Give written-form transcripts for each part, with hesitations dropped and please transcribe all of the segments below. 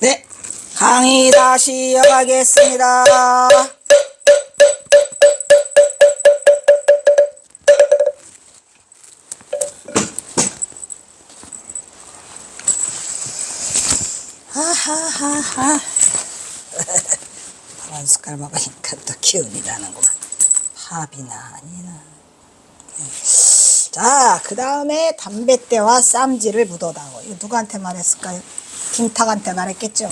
네, 강의 다시 이어가겠습니다. 하하하하. 한 숟갈 먹으니까 또 기운이 나는구만. 밥이나 아니나. 자, 그 다음에 담뱃대와 쌈지를 묻어다오. 이거 누구한테 말했을까요? 김탁한테 말했겠죠.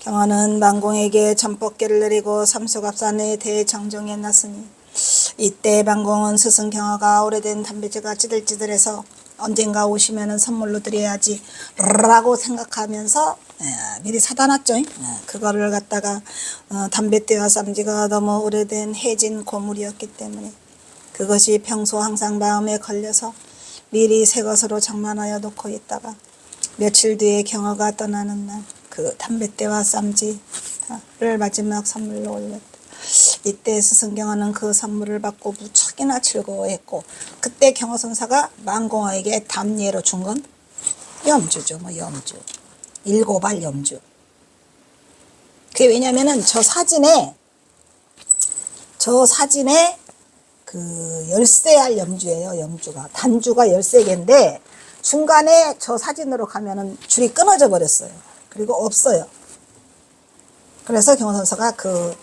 경화는 만공에게 전법계를 내리고 삼수갑산에 대해 정정해 놨으니 이때 만공은 스승 경화가 오래된 담배재가 찌들찌들해서 언젠가 오시면은 선물로 드려야지 라고 생각하면서 미리 사다 놨죠. 그거를 갖다가 담뱃대와 쌈지가 너무 오래된 해진 고물이었기 때문에 그것이 평소 항상 마음에 걸려서 미리 새 것으로 장만하여 놓고 있다가 며칠 뒤에 경화가 떠나는 날 그 담뱃대와 쌈지를 마지막 선물로 올렸다. 이때 스승경화는 그 선물을 받고 무척이나 즐거워했고 그때 경화선사가 만공화에게 담예로 준 건 염주죠. 염주. 7알 염주. 그게 왜냐면은 저 사진에 그 13알 염주예요. 염주가. 단주가 13개인데 중간에 저 사진으로 가면은 줄이 끊어져 버렸어요. 그리고 없어요. 그래서 경화선사가 그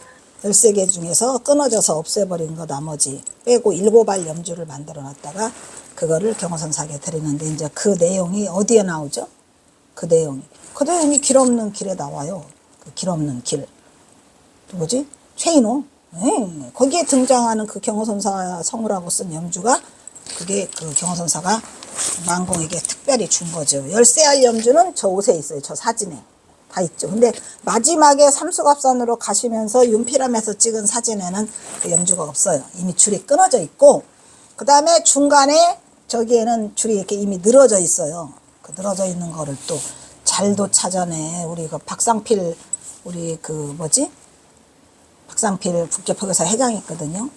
13개 중에서 끊어져서 없애버린 거 나머지 빼고 7알 염주를 만들어 놨다가 그거를 경화선사에게 드리는데 이제 그 내용이 어디에 나오죠? 그 내용이 길 없는 길에 나와요. 그 길 없는 길. 뭐지? 최인호. 네. 거기에 등장하는 그 경화선사 성우라고 쓴 염주가 그게 그 경화선사가 만공에게 특별히 준 거죠. 13알 염주는 저 옷에 있어요. 저 사진에 다 있죠. 근데 마지막에 삼수갑산으로 가시면서 윤피람에서 찍은 사진에는 그 염주가 없어요. 이미 줄이 끊어져 있고 그 다음에 중간에 저기에는 줄이 이렇게 이미 늘어져 있어요. 그 늘어져 있는 거를 또 잘도 찾아내. 우리 그 박상필 우리 그 뭐지? 박상필 국제포교사 회장이 있거든요.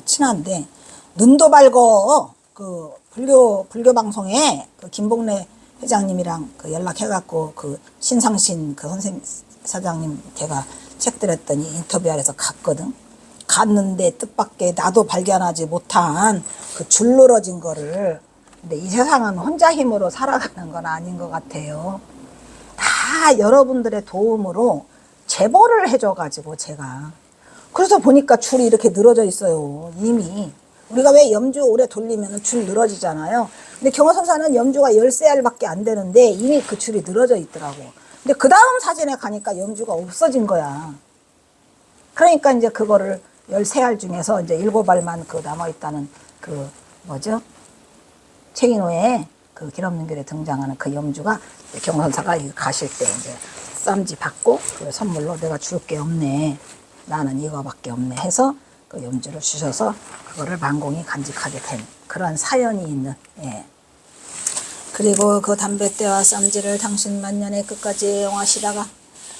친한데 눈도 밝어. 그 불교 방송에 그 김복래 회장님이랑 그 연락해갖고 그 신상신 그 선생 사장님 걔가 책 들었더니 인터뷰하래서 갔거든. 갔는데 뜻밖의 나도 발견하지 못한 그 줄 늘어진 거를. 근데 이 세상은 혼자 힘으로 살아가는 건 아닌 것 같아요. 다 여러분들의 도움으로 제보를 해줘가지고 제가 그래서 보니까 줄이 이렇게 늘어져 있어요. 이미 우리가 왜 염주 오래 돌리면 줄 늘어지잖아요. 근데 경화선사는 염주가 13알밖에 안 되는데 이미 그 줄이 늘어져 있더라고. 근데 그 다음 사진에 가니까 염주가 없어진 거야. 그러니까 이제 그거를 13알 중에서 이제 7알만 그 남아있다는 그 뭐죠? 최인호의 그 길 없는 길에 등장하는 그 염주가 경화선사가 가실 때 이제 쌈지 받고 그 선물로 내가 줄 게 없네. 나는 이거밖에 없네 해서 그 염주를 주셔서 그거를 만공이 간직하게 된 그런 사연이 있는. 그리고 그 담뱃대와 쌈지를 당신 만년의 끝까지 애용하시다가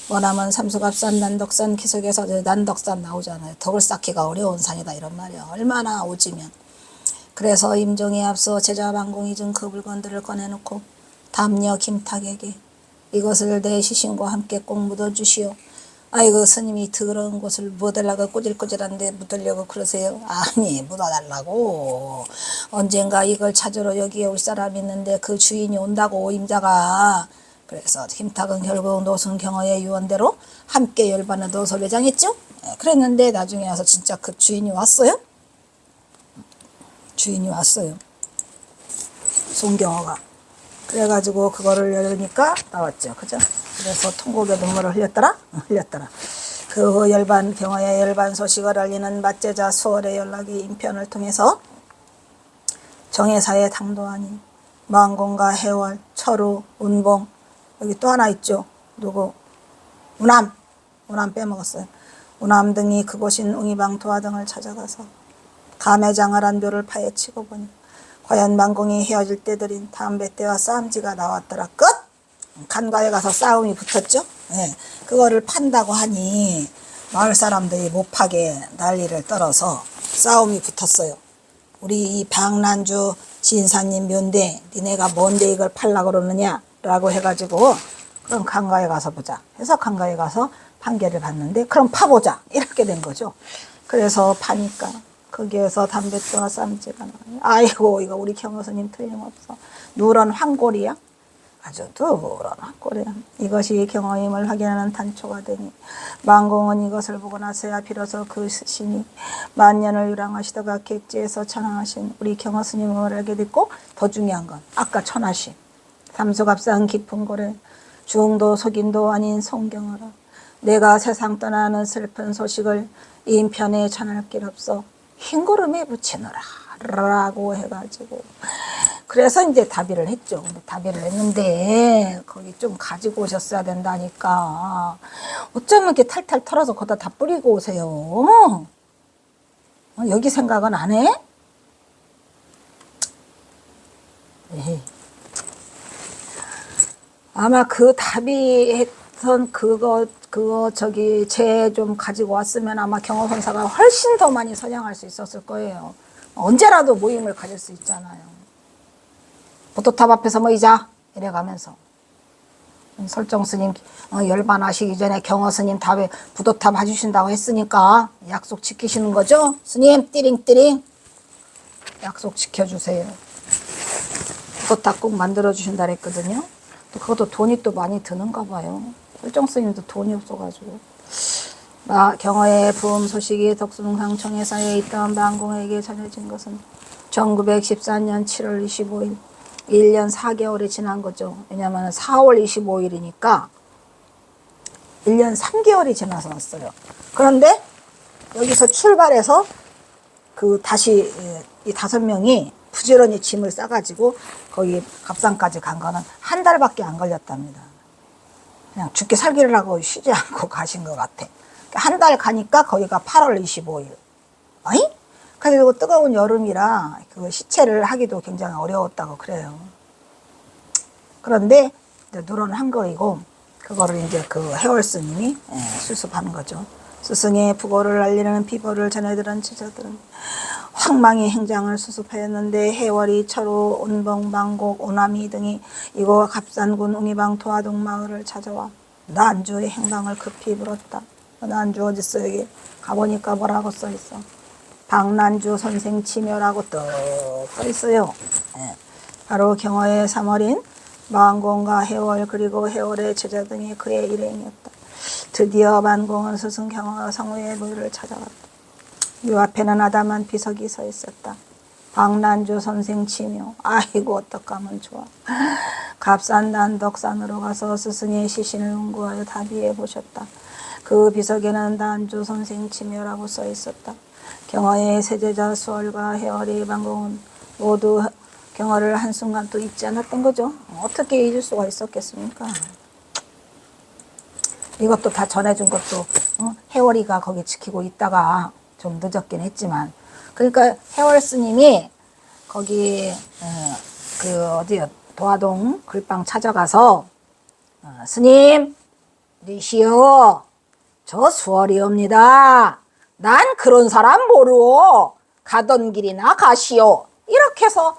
머나먼 삼수갑산 난덕산 기슭에서 난덕산 나오잖아요. 덕을 쌓기가 어려운 산이다 이런 말이야. 얼마나 오지면. 그래서 임종에 앞서 제자 만공이 준 그 물건들을 꺼내놓고 담녀 김탁에게 이것을 내 시신과 함께 꼭 묻어주시오. 아이고 스님이 더러운 곳을 묻으려고 꼬질꼬질한데 묻으려고 그러세요? 아니 묻어달라고. 언젠가 이걸 찾으러 여기에 올 사람이 있는데 그 주인이 온다고 임자가. 그래서 김탁은 결국 노승경허의 유언대로 함께 열반을 넣어서 매장했죠. 그랬는데 나중에 와서 진짜 그 주인이 왔어요. 주인이 왔어요. 송경허가. 그래가지고 그거를 열으니까 나왔죠. 그죠? 그래서 통곡의 눈물을 흘렸더라? 흘렸더라. 그 열반, 경화의 열반 소식을 알리는 맞제자 수월의 연락이 인편을 통해서 정해사의 당도하니 만공과 해월, 철우, 운봉, 여기 또 하나 있죠. 누구? 우남 빼먹었어요. 우남 등이 그곳인 웅이방 도화 등을 찾아가서 감회장을 한 묘를 파헤치고 보니 과연 만공이 헤어질 때 들인 담뱃대와 쌈지가 나왔더라. 끝! 간과에 가서 싸움이 붙었죠. 그거를 판다고 하니 마을 사람들이 못 파게 난리를 떨어서 싸움이 붙었어요. 우리 이 방난주 진사님 묘인데 니네가 뭔데 이걸 팔라고 그러느냐 라고 해가지고 그럼 강가에 가서 보자 해서 강가에 가서 판결을 받는데 그럼 파보자 이렇게 된 거죠. 그래서 파니까 거기에서 담뱃대와 쌈지가 나와요. 아이고 이거 우리 경호스님 틀림없어. 누런 황골이야. 아주 누런 황골이야. 이것이 경호임을 확인하는 단초가 되니 만공은 이것을 보고 나서야 비로소 그 신이 만년을 유랑하시다가 객지에서 천하하신 우리 경호스님을 알게 됐고, 더 중요한 건 아까 천하신 삼수갑상 깊은 고래 중도 속인도 아닌 송경하라. 내가 세상 떠나는 슬픈 소식을 인편에 전할 길 없어 흰구름에 붙이느라 라고 해가지고, 그래서 이제 답의를 했죠. 근데 답의를 했는데 거기 좀 가지고 오셨어야 된다니까. 어쩌면 이렇게 탈탈 털어서 거기다 다 뿌리고 오세요. 여기 생각은 안 해? 에이. 아마 그 답의했던 그거 저기 제 좀 가지고 왔으면 아마 경호선사가 훨씬 더 많이 선양할 수 있었을 거예요. 언제라도 모임을 가질 수 있잖아요. 부도탑 앞에서 모이자 이래가면서 설정스님 열반하시기 전에 경호스님 답에 부도탑 해주신다고 했으니까 약속 지키시는 거죠? 스님 띠링띠링 약속 지켜주세요. 부도탑 꼭 만들어 주신다 그랬거든요. 또 그것도 돈이 또 많이 드는가 봐요. 설정스님도 돈이 없어가지고. 경호의 부음 소식이 덕숭상청에사에 있던 만공에게 전해진 것은 1914년 7월 25일 1년 4개월이 지난 거죠. 왜냐하면 4월 25일이니까 1년 3개월이 지나서 왔어요. 그런데 여기서 출발해서 다시 이 5명이 부지런히 짐을 싸가지고 거기 갑산까지 간 거는 한 달밖에 안 걸렸답니다. 그냥 죽기 살기를 하고 쉬지 않고 가신 것 같아. 한 달 가니까 거기가 8월 25일. 어이? 그리고 뜨거운 여름이라 그 시체를 하기도 굉장히 어려웠다고 그래요. 그런데 이제 누런 한거이고 그거를 이제 그 해월 스님이 수습하는 거죠. 스승의 부고를 알리는 비보를 전해들은 제자들은 황망히 행장을 수습하였는데 해월이 철우, 온봉, 망곡, 오나미 등이 이곳 갑산군 웅이방 도화동 마을을 찾아와 난주의 행방을 급히 물었다. 난주 어딨어? 여기 가보니까 뭐라고 써있어? 박난주 선생 치묘라고 떡 써있어요. 바로 경호의 3월인 만공과 해월 그리고 해월의 제자 등이 그의 일행이었다. 드디어 만공은 스승 경호가 성우의 무리를 찾아갔다. 요 앞에는 아담한 비석이 서 있었다. 박난주 선생 치묘. 아이고 어떡하면 좋아. 갑산단 덕산으로 가서 스승의 시신을 연구하여 답의해 보셨다. 그 비석에는 난주 선생 치묘라고 써 있었다. 경호의 세제자 수월과 해월의 만공은 모두 경호를 한순간도 잊지 않았던 거죠. 어떻게 잊을 수가 있었겠습니까? 이것도 다 전해준 것도 해월이가 거기 지키고 있다가 좀 늦었긴 했지만, 그러니까 해월 스님이 거기 어디요 도화동 글방 찾아가서 스님 니시여 저 수월이옵니다. 난 그런 사람 모르오. 가던 길이나 가시오. 이렇게 해서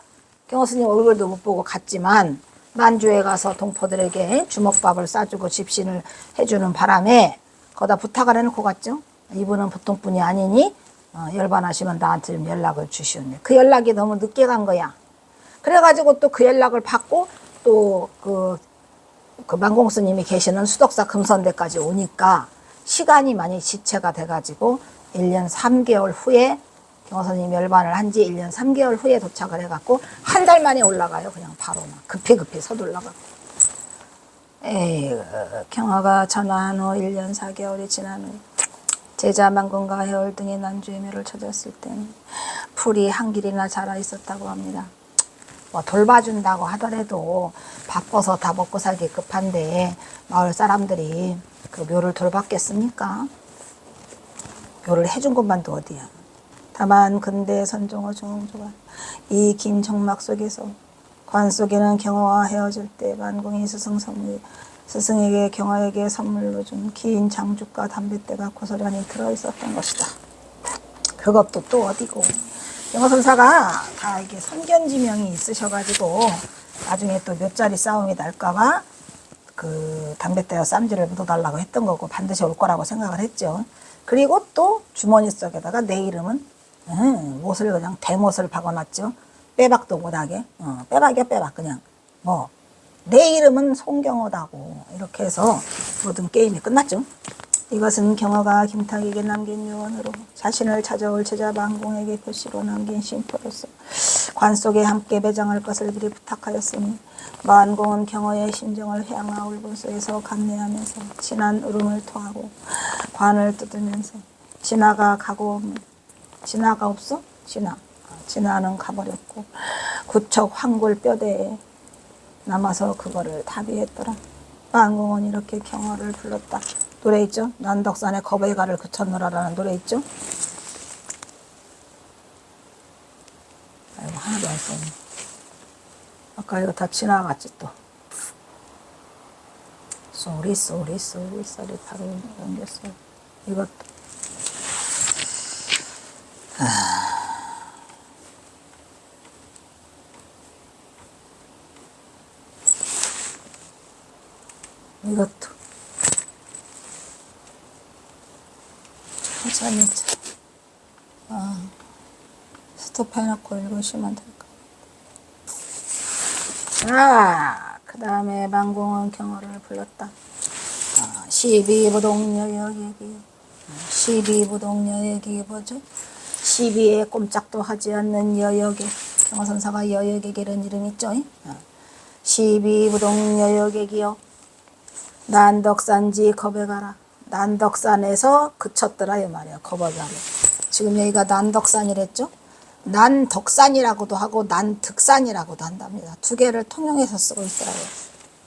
경호스님 얼굴도 못 보고 갔지만 만주에 가서 동포들에게 주먹밥을 싸주고 집신을 해주는 바람에 거기다 부탁을 해놓고 갔죠. 이분은 보통 분이 아니니 열반하시면 나한테 좀 연락을 주시오네. 그 연락이 너무 늦게 간 거야. 그래가지고 또 그 연락을 받고 또 그 만공스님이 계시는 수덕사 금선대까지 오니까 시간이 많이 지체가 돼가지고 1년 3개월 후에 경호선생님 열반을 한 지 1년 3개월 후에 도착을 해갖고 한 달 만에 올라가요. 그냥 바로 막 급히 서둘러갖고. 경화가 전화한 후 1년 4개월이 지난 후 제자 만공과 해월 등의 난주의 묘를 찾았을 때는 풀이 한 길이나 자라 있었다고 합니다. 뭐 돌봐준다고 하더라도 바빠서 다 먹고 살기 급한데 마을 사람들이 그 묘를 돌봤겠습니까? 묘를 해준 것만도 어디야. 다만 근대 선종어 종조가 이 긴 정막 속에서 관 속에는 경호와 헤어질 때 만공이 스승에게 경호에게 선물로 준 긴 장죽과 담뱃대가 고스란히 들어있었던 것이다. 그것도 또 어디고. 경호선사가 다 이게 선견지명이 있으셔가지고 나중에 또 몇 자리 싸움이 날까봐 그 담뱃대와 쌈지를 묻어달라고 했던 거고 반드시 올 거라고 생각을 했죠. 그리고 또 주머니 속에다가 내 이름은 못을 그냥 대못을 박아놨죠. 빼박도 못하게. 빼박이야 빼박 그냥. 뭐 내 이름은 송경호다고 이렇게 해서 모든 게임이 끝났죠. 이것은 경호가 김탁에게 남긴 유언으로 자신을 찾아올 제자 만공에게 표시로 남긴 심표로서 관 속에 함께 배장할 것을 미리 부탁하였으니 만공은 경호의 심정을 해양하 울분소에서 감내하면서 진한 울음을 토하고 관을 뜯으면서 진아가 가고 진아가 없어? 진아는 가버렸고 구척 황골 뼈대에 남아서 그거를 답의했더라. 만공은 이렇게 경호를 불렀다. 노래 있죠? 난덕산에 겁의 가를 그쳤노라라는 노래 있죠? 아이고 하나도 안 써있네. 아까 이거 다 지나갔지 또. 쏘리 바로 넘겼어요. 이것도 이것도 천천히 스톱해놓고 읽으시면 될 것 같아요. 그 다음에 만공은 경호를 불렀다. 12부동여역이요. 12부동여역이 뭐죠? 12에 꼼짝도 하지 않는 여역에 경호선사가 여역에게 이런 이름 있죠? 12부동여역이요. 난덕산지 겁에 가라. 난덕산에서 그쳤더라 이 말이야. 겁에 가라. 지금 여기가 난덕산이랬죠? 난덕산이라고도 하고 난득산이라고도 한답니다. 두 개를 통용해서 쓰고 있어요.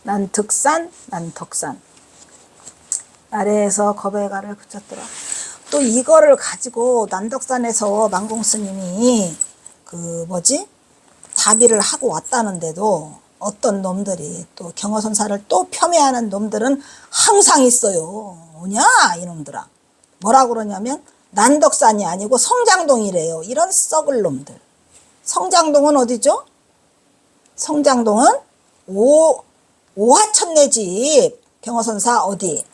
난득산, 난덕산. 아래에서 겁에 가를 그쳤더라. 또 이거를 가지고 난덕산에서 만공스님이 답의를 하고 왔다는데도 어떤 놈들이 또 경호선사를 또 폄훼하는 놈들은 항상 있어요. 뭐냐 이놈들아. 뭐라 그러냐면 난덕산이 아니고 성장동이래요. 이런 썩을 놈들. 성장동은 어디죠? 성장동은 오하천내집 경호선사 어디?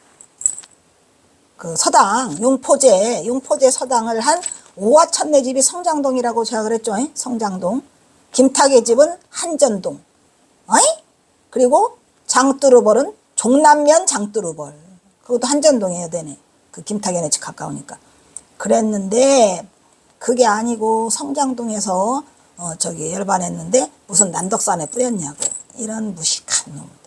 그 서당 용포제 서당을 한 오하천내집이 성장동이라고 제가 그랬죠. 성장동. 김탁의 집은 한전동. 그리고 장뚜루벌은 종남면 장뚜루벌. 그것도 한전동이어야 되네. 그 김탁의 집 가까우니까. 그랬는데 그게 아니고 성장동에서 열반했는데 무슨 난덕산에 뿌렸냐고. 이런 무식한 놈들.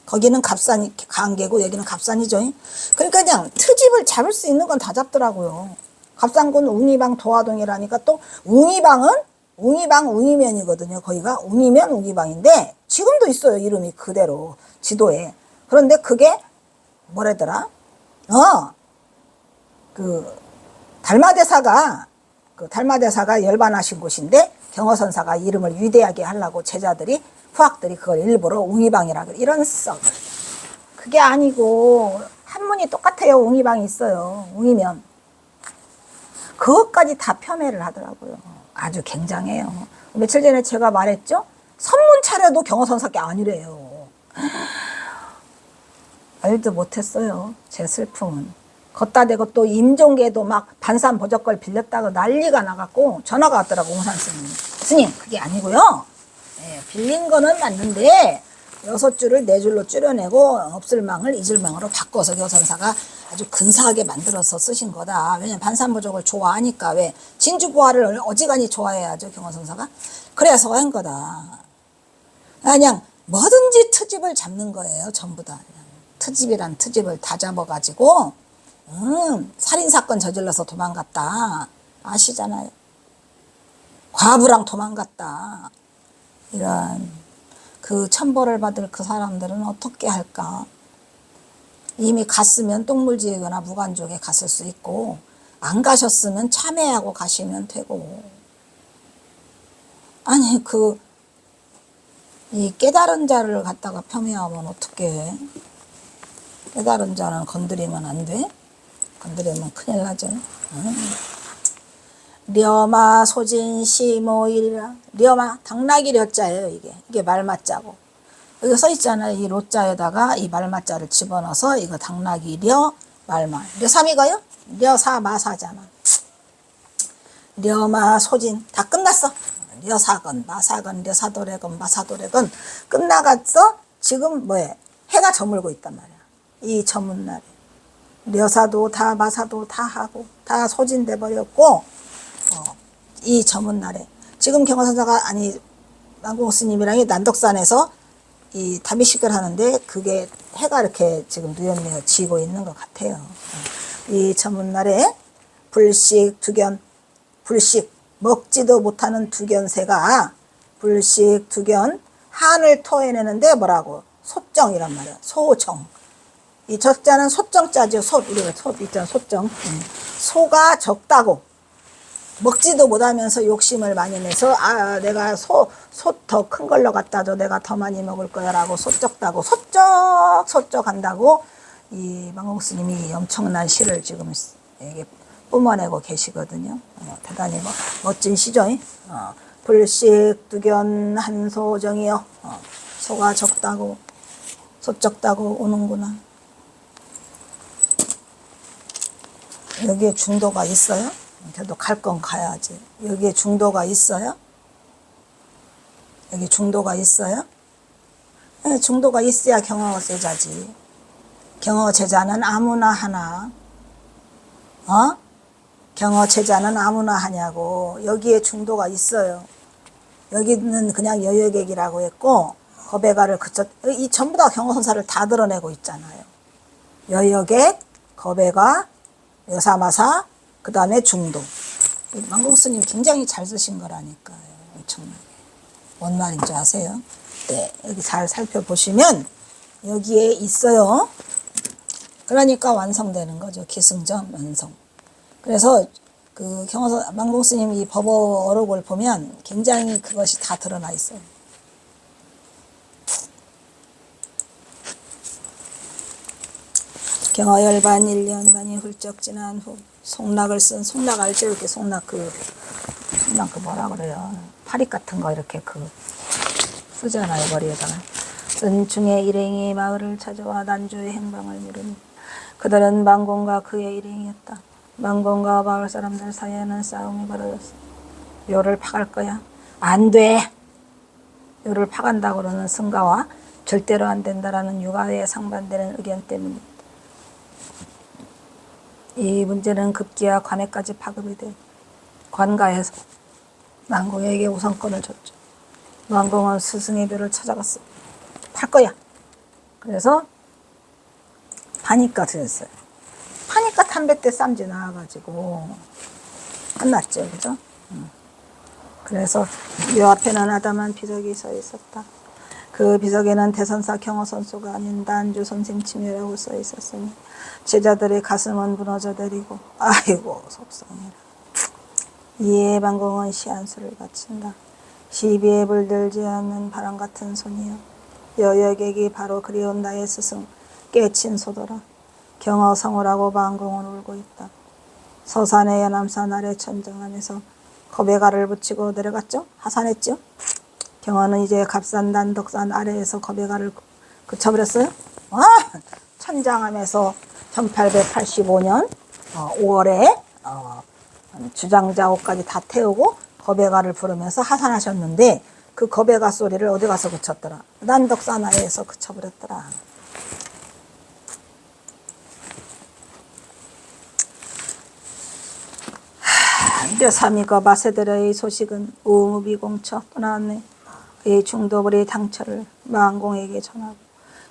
거기는 갑산이 강계고 여기는 갑산이죠. 그러니까 그냥 트집을 잡을 수 있는 건 다 잡더라고요. 갑산군 웅이방 도화동이라니까 또 웅이방은 웅이방 웅이면이거든요. 거기가 웅이면 웅이방인데 지금도 있어요. 이름이 그대로 지도에. 그런데 그게 뭐래더라? 달마대사가 열반하신 곳인데 경호선사가 이름을 위대하게 하려고 제자들이 후학들이 그걸 일부러 웅이방이라 그래. 이런 썩. 그게 아니고 한문이 똑같아요. 웅이방이 있어요. 웅이면. 그것까지 다 폄훼를 하더라고요. 아주 굉장해요. 며칠 전에 제가 말했죠? 선문 차려도 경호선사께 아니래요. 알도 못했어요. 제 슬픔은. 걷다 대고 또 임종계도 막 반산보적걸 빌렸다고 난리가 나갖고 전화가 왔더라고. 웅산 스님 그게 아니고요. 빌린 거는 맞는데 6줄을 4줄로 줄여내고 없을 망을 잊을 망으로 바꿔서 경호선사가 아주 근사하게 만들어서 쓰신 거다. 왜냐면 반산보적을 좋아하니까. 왜 진주보화를 어지간히 좋아해야죠 경호선사가. 그래서 한 거다. 그냥 뭐든지 트집을 잡는 거예요. 전부 다. 트집이란 트집을 다 잡아가지고 살인사건 저질러서 도망갔다. 아시잖아요. 과부랑 도망갔다. 이런 그 천벌을 받을 그 사람들은 어떻게 할까? 이미 갔으면 똥물지거나 무간족에 갔을 수 있고 안 가셨으면 참회하고 가시면 되고. 아니 이 깨달은 자를 갖다가 폄훼하면 어떻게 해? 깨달은 자는 건드리면 안 돼? 건드리면 큰일 나죠. 려마 소진 시모일이라. 려마 당나귀 려자예요. 이게 말맞자고. 여기 써 있잖아요. 이 로자에다가 이 말마자를 집어넣어서 이거 당나귀 려 말마. 려삼이가요? 려사 마사잖아. 려마 소진 다 끝났어. 려사건 마사건 려사도래건 마사도래건 끝나갔어. 지금 뭐해? 해가 저물고 있단 말이야. 이 저문날에 려사도 다 마사도 다 하고 다 소진돼 버렸고 이 저문날에 지금 경화선사가 아니 망공 스님이랑이 난덕산에서 이 다비식을 하는데 그게 해가 이렇게 지금 뉘엿뉘엿 지고 있는 것 같아요. 이 저문날에 불식 두견 불식 먹지도 못하는 두견새가 불식 두견 한을 토해내는데 뭐라고 소정이란 말이야. 소정. 이 적자는 소정자죠. 우리가 소 있잖아. 소정. 소가 적다고 먹지도 못하면서 욕심을 많이 내서 내가 소 더 큰 걸로 갖다 줘. 내가 더 많이 먹을 거야 라고 소쩍다고 소쩍 한다고 이 망공 스님이 엄청난 시를 지금 이게 뿜어내고 계시거든요. 대단히 멋진 시죠. 불식 두견 한소정이요. 소가 적다고 소쩍다고 오는구나. 여기에 중도가 있어요? 그래도 갈 건 가야지. 여기에 중도가 있어요? 여기 중도가 있어요? 네, 중도가 있어야 경허 제자지. 경허 제자는 아무나 하나. 경허 제자는 아무나 하냐고. 여기에 중도가 있어요. 여기는 그냥 여여객이라고 했고 거배가를 그쳐 이 전부 다 경허선사를 다 드러내고 있잖아요. 여여객, 거배가, 여사마사, 그 다음에 중도. 망공 스님 굉장히 잘 쓰신 거라니까요. 엄청나게. 뭔 말인지 아세요? 네, 여기 잘 살펴보시면 여기에 있어요. 그러니까 완성되는 거죠. 기승전 완성. 그래서 그 경허선 망공 스님 이 법어 어록을 보면 굉장히 그것이 다 드러나 있어요. 경허열반 1년 반이 훌쩍 지난 후 송락을 쓴 송락 알죠? 이렇게 송락 그 뭐라 그래요? 파릿 같은 거 이렇게 쓰잖아요. 머리에다가. 쓴 중에 일행이 마을을 찾아와 난주의 행방을 물으니 그들은 망공과 그의 일행이었다. 망공과 마을 사람들 사이에는 싸움이 벌어졌어. 묘를 파갈 거야? 안 돼. 묘를 파간다고 그러는 승가와 절대로 안 된다라는 유가에 상반되는 의견 때문이다. 이 문제는 급기야 관에까지 파급이 돼 관가에서 망공에게 우선권을 줬죠. 망공은 스승의 묘를 찾아갔어. 팔 거야. 그래서 파니까 드렸어요. 파니까 담뱃대 쌈지 나와가지고 끝났죠. 그죠? 그래서 요 앞에는 아담한 비석이 서 있었다. 그 비석에는 대선사 경허선수가 아닌 단주 선생 침례라고 써 있었으니 제자들의 가슴은 무너져 내리고 아이고 속상해라. 이에 망공은 시한수를 바친다. 시비에 물들지 않는 바람 같은 손이여 여여객이 바로 그리운 나의 스승 깨친 소더라. 경허성을 하고 망공은 울고 있다. 서산의 연암산 아래 천정 안에서 겁에가를 붙이고 내려갔죠. 하산했죠. 경허는 이제 갑산 난덕산 아래에서 겁에가를 그쳐버렸어요. 천장암에서 1885년 5월에 주장자호까지 다 태우고 겁에가를 부르면서 하산하셨는데 그 겁에가 소리를 어디 가서 그쳤더라. 난덕산 아래에서 그쳐버렸더라. 려삼이가 마세들의 소식은 우무비공처 떠나왔네. 그의 중도불의 당처를 망공에게 전하고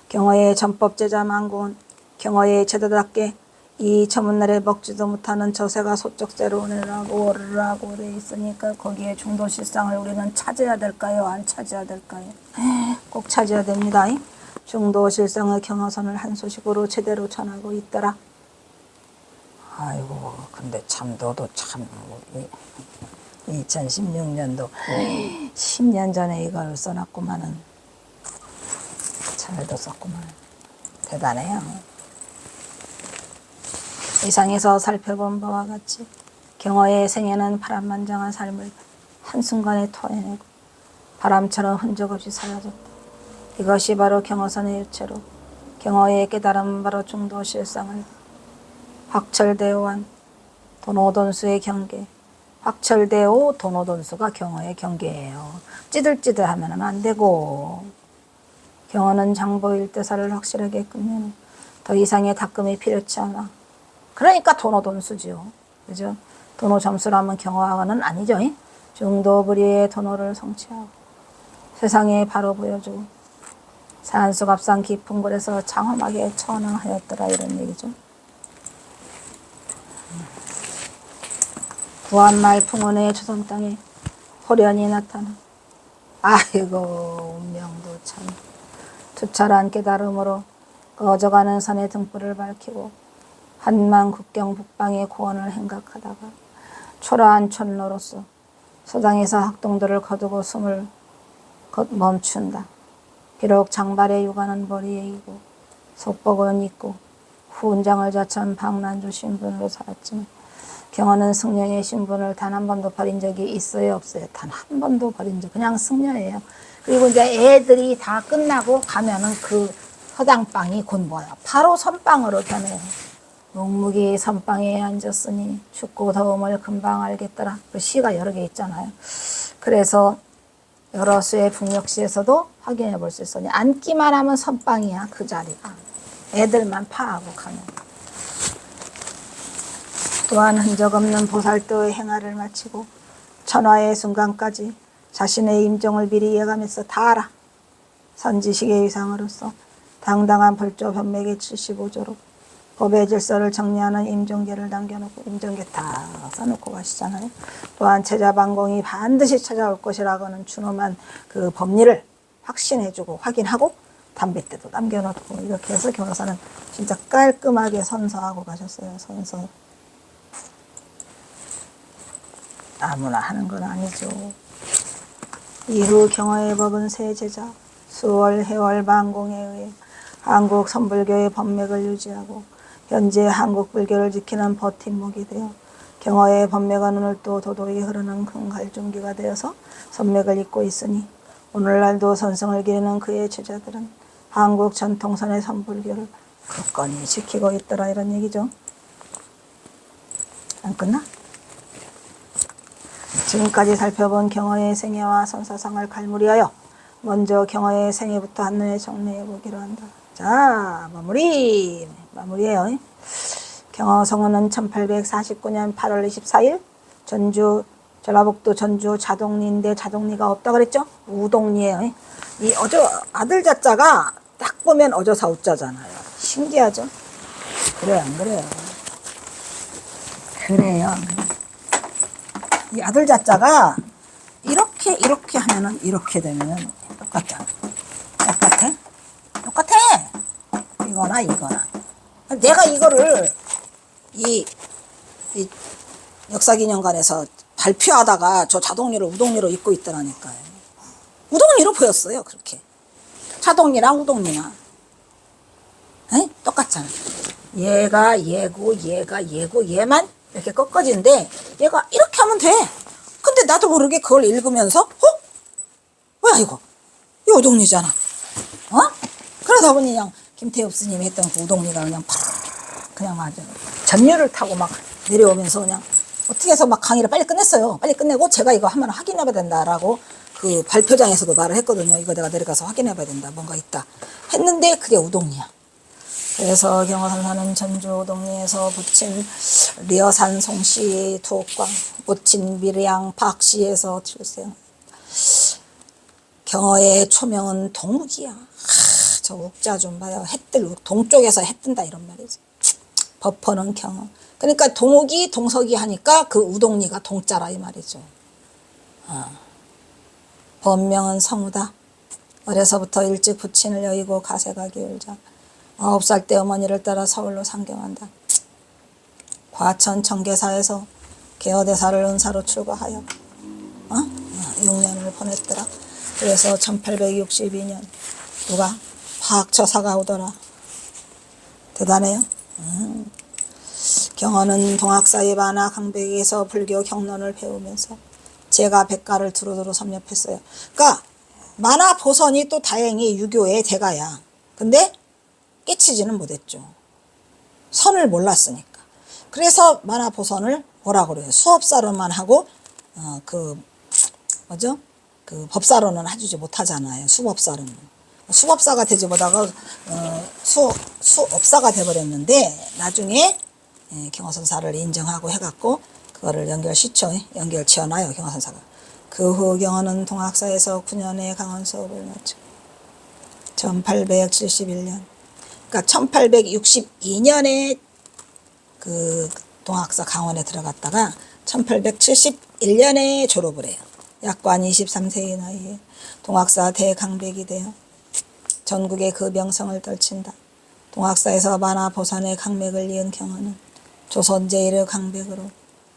경허의 전법제자 망공은 경허의 제자답게 이 저문날에 먹지도 못하는 저새가 소쩍새로 오르라고 돼 있으니까 거기에 중도실상을 우리는 찾아야 될까요? 안 찾아야 될까요? 꼭 찾아야 됩니다. 중도실상의 경허선을 한 소식으로 제대로 전하고 있더라. 아이고 근데 참 너도 참 2016년도 10년 전에 이걸 써놨구만은 잘도 썼구만. 대단해요. 이상에서 살펴본 바와 같이 경허의 생애는 파란만장한 삶을 한순간에 토해내고 바람처럼 흔적 없이 사라졌다. 이것이 바로 경어선의 유체로 경어의 깨달음 바로 중도 실상을 확철대오한 도노돈수의 경계. 확철대오 도노돈수가 경어의 경계예요. 찌들찌들하면 안 되고 경어는 장보일대사를 확실하게 끝내는 더 이상의 닦음이 필요치 않아. 그러니까 도노돈수지요. 그죠? 도노 점수라면 경어학은 아니죠. 중도불이의 도노를 성취하고 세상에 바로 보여주고 산수갑산 깊은 곳에서 장엄하게 천황하였더라 이런 얘기죠. 구한말 풍운의 조선 땅에 호련히 나타나 아이고 운명도 참 투철한 깨달음으로 꺼져가는 산의 등불을 밝히고 한만 국경 북방의 구원을 행각하다가 초라한 촌로로서 소당에서 학동들을 거두고 숨을 멈춘다. 비록 장발의 육아는 머리에 이고 속복은 있고 후운장을 자처한 방란주 신분으로 살았지만 경어는 승려의 신분을 단 한 번도 버린 적이 있어요 없어요? 단 한 번도 버린 적 그냥 승려예요. 그리고 이제 애들이 다 끝나고 가면은 그 서당방이 곧 뭐야? 바로 선방으로 변해요. 묵묵히 선방에 앉았으니 춥고 더움을 금방 알겠더라. 그 시가 여러 개 있잖아요. 그래서 여러 수의 북녘시에서도 확인해 볼 수 있으니 앉기만 하면 선방이야 그 자리가. 애들만 파하고 가면. 또한 흔적 없는 보살도의 행하를 마치고 천화의 순간까지 자신의 임종을 미리 예감해서 다 알아. 선지식의 위상으로서 당당한 벌조 변맥의 75조로 법의 질서를 정리하는 임종계를 남겨놓고 임종계 다 써놓고 가시잖아요. 또한 제자반공이 반드시 찾아올 것이라고는 준엄한 그 법리를 확신해주고 확인하고 담배 때도 남겨놓고 이렇게 해서 경호사는 진짜 깔끔하게 선서하고 가셨어요. 선서. 아무나 하는 건 아니죠. 이후 경어의 법은 세 제자 수월 해월 반공에 의해 한국 선불교의 법맥을 유지하고 현재 한국 불교를 지키는 버팀목이 되어 경어의 법맥은 오늘도 도도히 흐르는 큰 갈중기가 되어서 선맥을 잇고 있으니 오늘날도 선성을 기리는 그의 제자들은 한국 전통선의 선불교를 굳건히 지키고 있더라 이런 얘기죠. 안 끝나? 지금까지 살펴본 경어의 생애와 선사상을 갈무리하여 먼저 경어의 생애부터 한눈에 정리해 보기로 한다. 자, 마무리예요. 경어 성원은 1849년 8월 24일 전주 전라북도 전주 자동리인데 자동리가 없다 그랬죠? 우동리예요. 이 아들 자자가 딱 보면 어조사 우자잖아요. 신기하죠? 그래요, 안 그래요? 그래요, 안 그래요? 이 아들 자자가 이렇게 하면은 이렇게 되면은 똑같아. 이거나. 내가 이거를 이 역사기념관에서 발표하다가 저 자동리를 우동리로 입고 있더라니까요. 우동리로 보였어요, 그렇게. 자동리랑 우동리나. 똑같잖아. 얘가 얘고 얘만 이렇게 꺾어지는데 얘가 이렇게 하면 돼. 근데 나도 모르게 그걸 읽으면서 뭐야 이거 우동리잖아. 그러다 보니 그냥 김태엽 스님이 했던 그 우동리가 그냥 아주 전율을 타고 막 내려오면서 그냥 어떻게 해서 막 강의를 빨리 끝냈어요. 빨리 끝내고 제가 이거 한번 확인해 봐야 된다라고 그 발표장에서도 말을 했거든요. 이거 내가 내려가서 확인해 봐야 된다. 뭔가 있다. 했는데 그게 우동리야. 그래서 경어선사는 전주 우동리에서 부친 리어산 송씨 투옥광, 부친 미량 박씨에서 출생. 경어의 초명은 동욱이야. 저 옥자 좀 봐요. 동쪽에서 해 뜬다 이런 말이지. 법포는 경어. 그러니까 동욱이 동석이 하니까 그 우동리가 동자라 이 말이죠. 법명은 성우다. 어려서부터 일찍 부친을 여의고 가세가 기울자 9살 때 어머니를 따라 서울로 상경한다. 과천 청계사에서 개어대사를 은사로 출가하여 6년을 보냈더라. 그래서 1862년 누가 화학처사가 오더라. 대단해요. 경어는 동학사의 만화 강백에서 불교 경론을 배우면서 제가 백가를 두루두루 섭렵했어요. 그러니까 만화보선이 또 다행히 유교의 대가야. 근데 깨치지는 못했죠. 선을 몰랐으니까. 그래서 만화보선을 뭐라 그래요? 수업사로만 하고 뭐죠? 그 법사로는 해주지 못하잖아요. 수법사로는. 수법사가 되지 못하고 수업사가 돼버렸는데 나중에 경화선사를 인정하고 해갖고 그거를 연결시켜 연결 지어놔요. 경화선사가. 그 후 경화는 동학사에서 9년의 강원 수업을 마치고 1871년 그러니까 1862년에 그 동학사 강원에 들어갔다가 1871년에 졸업을 해요. 약관 23세의 나이에 동학사 대강백이 되어 전국의 그 명성을 떨친다. 동학사에서 만화보선의 강맥을 이은 경화는 조선 제1의 강백으로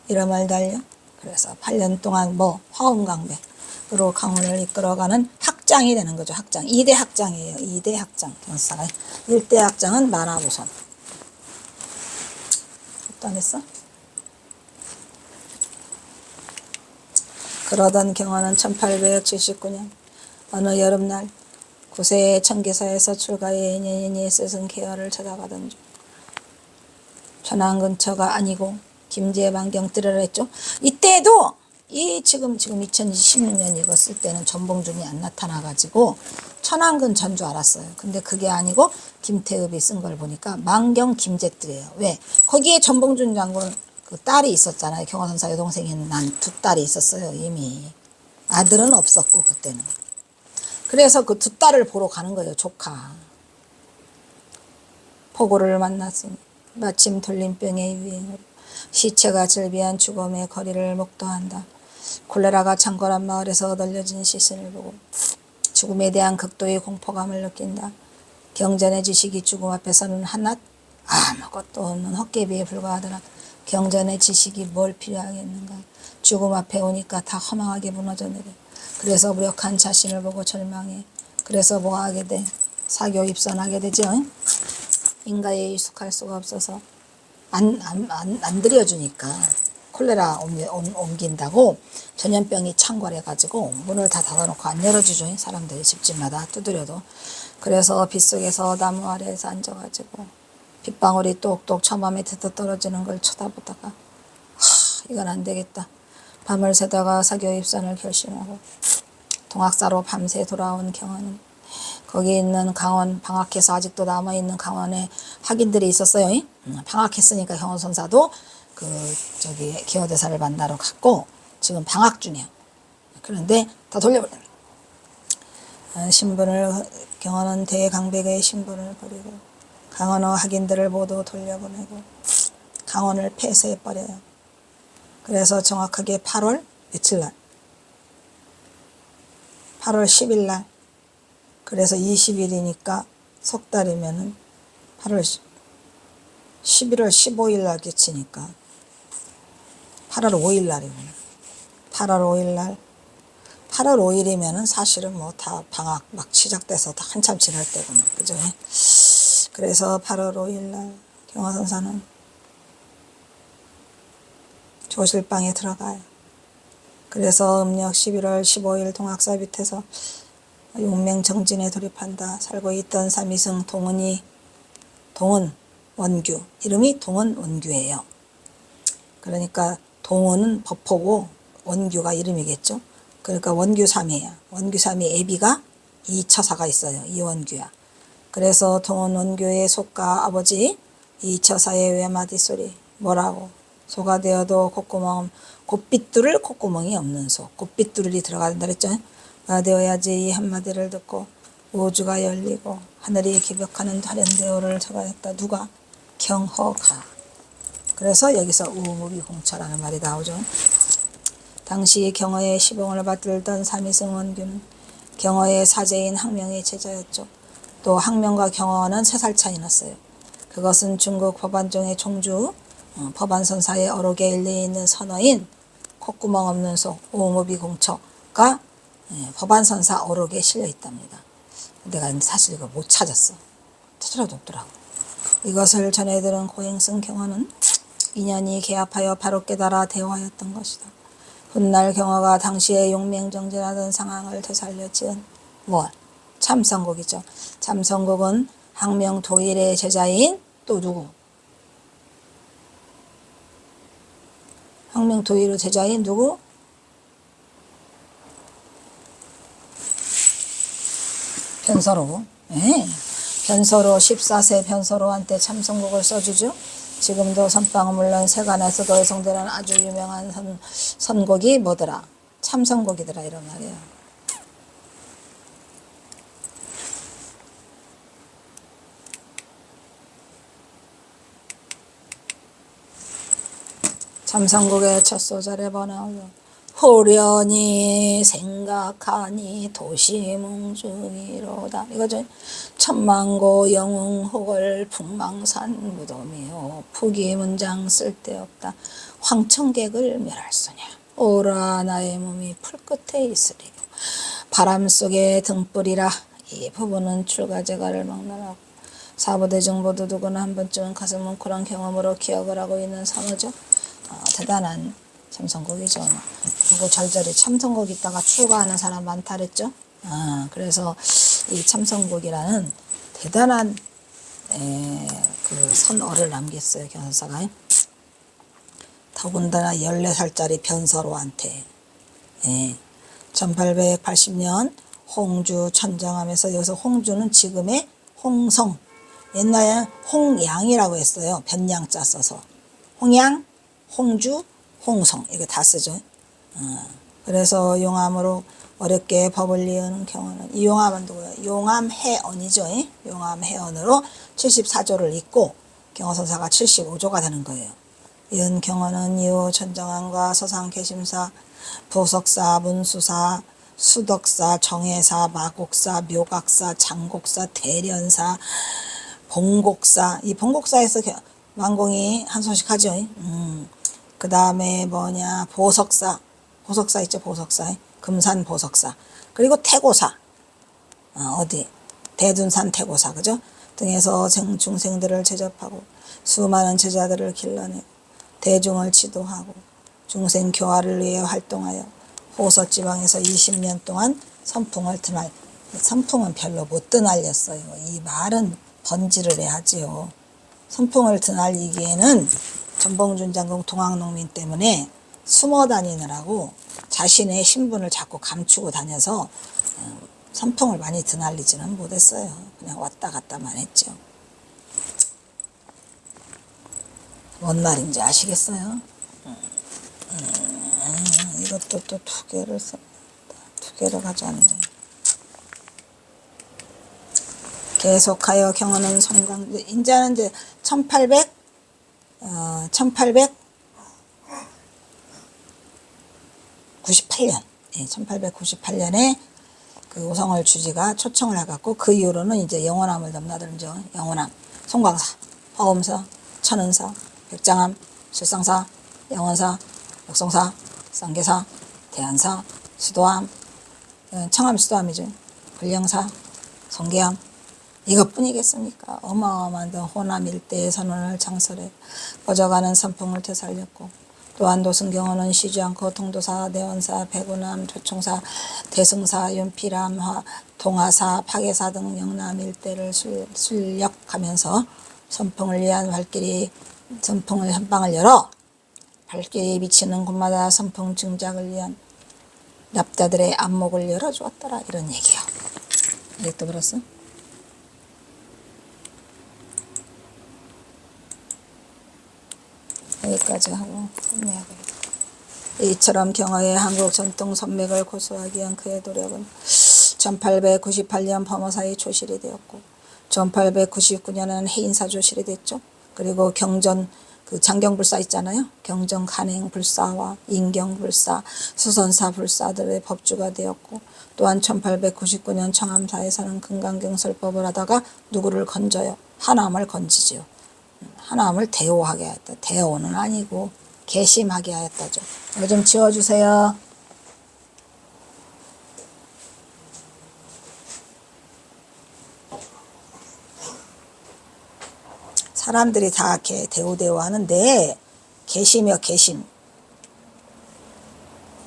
이름을 달려 그래서 8년 동안 화엄강백으로 강원을 이끌어가는 학장이 되는 거죠. 학장. 2대 학장이에요. 2대 학장. 경사가 1대 학장은 만화보선. 또 안 했어? 그러던 경화는 1879년 어느 여름날 구세의 청계사에서 출가의 인연이 스승 계열을 찾아가던 중 천안 근처가 아니고 김제 만경 뜨려라 했죠. 이때도 지금 2026년 이거 쓸 때는 전봉준이 안 나타나가지고 천안 근처인 줄 알았어요. 근데 그게 아니고 김태읍이 쓴 걸 보니까 만경 김제뜰이에요. 왜? 거기에 전봉준 장군 그 딸이 있었잖아요. 경화선사 여동생이 난 두 딸이 있었어요. 이미. 아들은 없었고 그때는. 그래서 그 두 딸을 보러 가는 거예요. 조카. 포고를 만났으니 마침 돌림병의 유행으로 시체가 즐비한 죽음의 거리를 목도한다. 콜레라가 창궐한 마을에서 널려진 시신을 보고 죽음에 대한 극도의 공포감을 느낀다. 경전의 지식이 죽음 앞에서는 한낱 아무것도 없는 헛개비에 불과하더라. 경전의 지식이 뭘 필요하겠는가. 죽음 앞에 오니까 다 허망하게 무너져 내려. 그래서 무력한 자신을 보고 절망해. 그래서 뭐 하게 돼? 사교 입선하게 되죠. 인가에 익숙할 수가 없어서 안 들여주니까 콜레라 옮긴다고 전염병이 창궐해가지고 문을 다 닫아놓고 안 열어주죠. 사람들이 집집마다 두드려도. 그래서 빗속에서 나무 아래에서 앉아가지고 빗방울이 똑똑 처맘에 드득 떨어지는 걸 쳐다보다가 이건 안 되겠다. 밤을 새다가 사교 입선을 결심하고 동학사로 밤새 돌아온 경화는 거기 있는 강원 방학해서 아직도 남아있는 강원에 학인들이 있었어요. 방학했으니까 경화선사도 기호대사를 만나러 갔고 지금 방학 중이에요. 그런데 다 돌려버려요. 신분을 경화는 대강백의 신분을 버리고 강원어 학인들을 모두 돌려보내고 강원을 폐쇄해버려요. 그래서 정확하게 8월 며칠 날 8월 10일 날 그래서 20일이니까 석 달이면은 11월 15일 날 끝이니까 8월 5일 날이구나. 8월 5일 날 8월 5일이면은 사실은 뭐 다 방학 막 시작돼서 다 한참 지날 때구나. 그죠? 그래서 8월 5일 날 경화선사는 조실방에 들어가요. 그래서 음력 11월 15일 동학사 밑에서 용맹정진에 돌입한다. 살고 있던 삼이승 동은 원규. 이름이 동은 원규예요. 그러니까 동은은 법호고 원규가 이름이겠죠. 그러니까 원규삼이에요. 원규삼이 애비가 이처사가 있어요. 이원규야. 그래서 동은 원규의 속가 아버지 이처사의 외마디 소리 뭐라고 소가 되어도 콧구멍 곱빗뚫을 콧구멍이 없는 소. 곱빗뚫이 들어간다 그랬죠. 되어야지 이 한마디를 듣고 우주가 열리고 하늘이 기벽하는 화련대오를 저가했다. 누가? 경허가. 그래서 여기서 우무비공처라는 말이 나오죠. 당시 경허의 시봉을 받들던 삼이승 원규는 경허의 사제인 항명의 제자였죠. 또 항명과 경허는 3살 차이 났어요. 그것은 중국 법안종의 종주 법안선사의 어록에 일리에 있는 선어인 콧구멍 없는 소 우무비공처가 법안선사 어록에 실려 있답니다. 내가 사실 이거 못 찾았어. 찾으라도 없더라고. 이것을 전해 들은 고행승 경화는 인연이 개합하여 바로 깨달아 대화하였던 것이다. 훗날 경화가 당시에 용맹정진하던 상황을 되살려 지은 뭐 참선곡이죠. 참선곡은 항명도일의 제자인 또 누구? 항명도일의 제자인 누구? 변서로. 네. 변서로 14세 변서로한테 참선곡을 써주죠. 지금도 선방은 물론 세간에서도 애송되는 아주 유명한 선곡이 뭐더라? 참선곡이더라 이런 말이에요. 참선곡의 첫 소절에 번나오죠. 호련히 생각하니 도시뭉중이로다. 이거죠. 천만고 영웅호걸 북망산 무덤이요 부귀문장 쓸데없다. 황천객을 멸할 소냐. 오라 나의 몸이 풀끝에 있으리요. 바람 속에 등불이라. 이 부분은 출가제가를 막론하고 사부대중 모두 누구나 한 번쯤은 가슴 뭉클한 경험으로 기억을 하고 있는 상어죠. 대단한 참선곡이죠. 그리고 절절히 참선곡 있다가 추가하는 사람 많다 그랬죠. 그래서 이 참선곡이라는 대단한 그 선어를 남겼어요. 견사가. 더군다나 14살짜리 변서로한테 1880년 홍주 천정함에서, 여기서 홍주는 지금의 홍성, 옛날에 홍양이라고 했어요. 변양자 써서 홍양, 홍주, 홍성 이렇게 다 쓰죠. 그래서 용암으로 어렵게 법을 이으는 경우는, 이 용암은 누구예요? 용암해언이죠. 용암해언으로 74조를 잇고 경허선사가 75조가 되는 거예요. 이은 경허는 이후 천정함과 서상개심사, 부석사, 문수사, 수덕사, 정해사, 마곡사, 묘각사, 장곡사, 대련사, 봉곡사. 이 봉곡사에서 완공이 한 손씩 하죠. 그 다음에 뭐냐, 보석사, 보석사 있죠. 보석사, 금산 보석사. 그리고 태고사, 어디 대둔산 태고사, 그죠? 등에서 중생들을 제접하고 수많은 제자들을 길러내고 대중을 지도하고 중생 교화를 위해 활동하여 호서지방에서 20년 동안 선풍을 드날, 선풍은 별로 못 드날렸어요. 이 말은 번지를 해야지요. 선풍을 드날리기에는 전봉준 장군 동학농민 때문에 숨어 다니느라고 자신의 신분을 자꾸 감추고 다녀서 선풍을 많이 드날리지는 못했어요. 그냥 왔다 갔다만 했죠. 뭔 말인지 아시겠어요? 이것도 또 2개를 씁니다. 2개를 가져왔네. 계속하여 경허는 송강, 인자는 이제 1898년에 그 오성월 주지가 초청을 해갖고 그 이후로는 이제 영원함을 넘나들죠. 영원함, 송광사, 화엄사, 천은사, 백장암, 실상사, 영원사, 역성사, 쌍계사, 대한사, 수도암, 청암 수도암이죠. 불령사, 성계암, 이것뿐이겠습니까? 어마어마한 호남 일대의 선원을 창설해 꺼져가는 선풍을 되살렸고, 또한 도승경호는 쉬지 않고 통도사, 내원사, 백운암, 조총사, 대승사, 윤필암, 동하사, 파계사 등 영남 일대를 순력하면서 선풍을 위한 발길이, 선풍을 현방을 열어 발길이 비치는 곳마다 선풍 증작을 위한 납자들의 안목을 열어주었더라. 이런 얘기요. 아직도 그렇어? 여기까지 하고 끝내야겠다. 이처럼 경허의 한국 전통 선맥을 고수하기 위한 그의 노력은 1898년 범어사의 조실이 되었고 1899년에는 해인사 조실이 됐죠. 그리고 경전 그 장경불사 있잖아요. 경전 간행불사와 인경불사, 수선사 불사들의 법주가 되었고, 또한 1899년 청암사에서는 금강경설법을 하다가 누구를 건져요? 하남을 건지죠. 하나님을 대오하게 하였다. 대오는 아니고 개심하게 하였다죠. 이거 좀 지워주세요. 사람들이 다 이렇게 대오대오 하는데 개심이요. 개심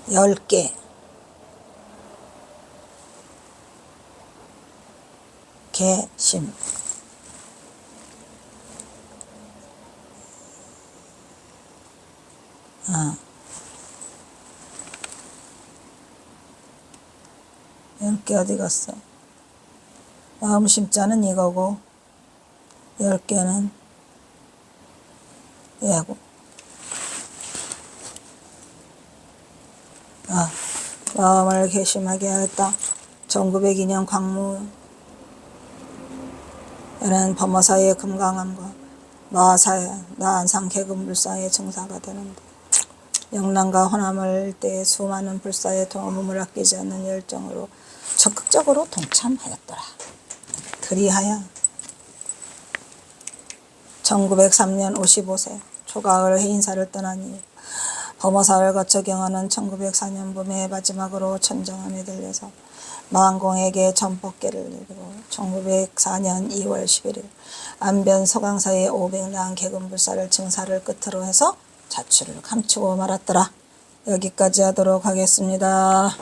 10개 개심. 어. 10개 어디 갔어? 마음 심자는 이거고 10개는 얘고. 마음을 괘씸하게 하였다. 1902년 광무에는 범어사의 금강함과 나안상 계급불사의 증사가 되는데 영란과 호남을 때 수많은 불사의 도움을 아끼지 않는 열정으로 적극적으로 동참하였더라. 그리하여 1903년 55세 초가을 해인사를 떠나니 범어사를 거쳐 경하는 1904년 봄에 마지막으로 천정함에 들려서 마한공에게 전법계를 내리고 1904년 2월 11일 안변 서강사의 500량 계급불사를 증사를 끝으로 해서 자취를 감추고 말았더라. 여기까지 하도록 하겠습니다.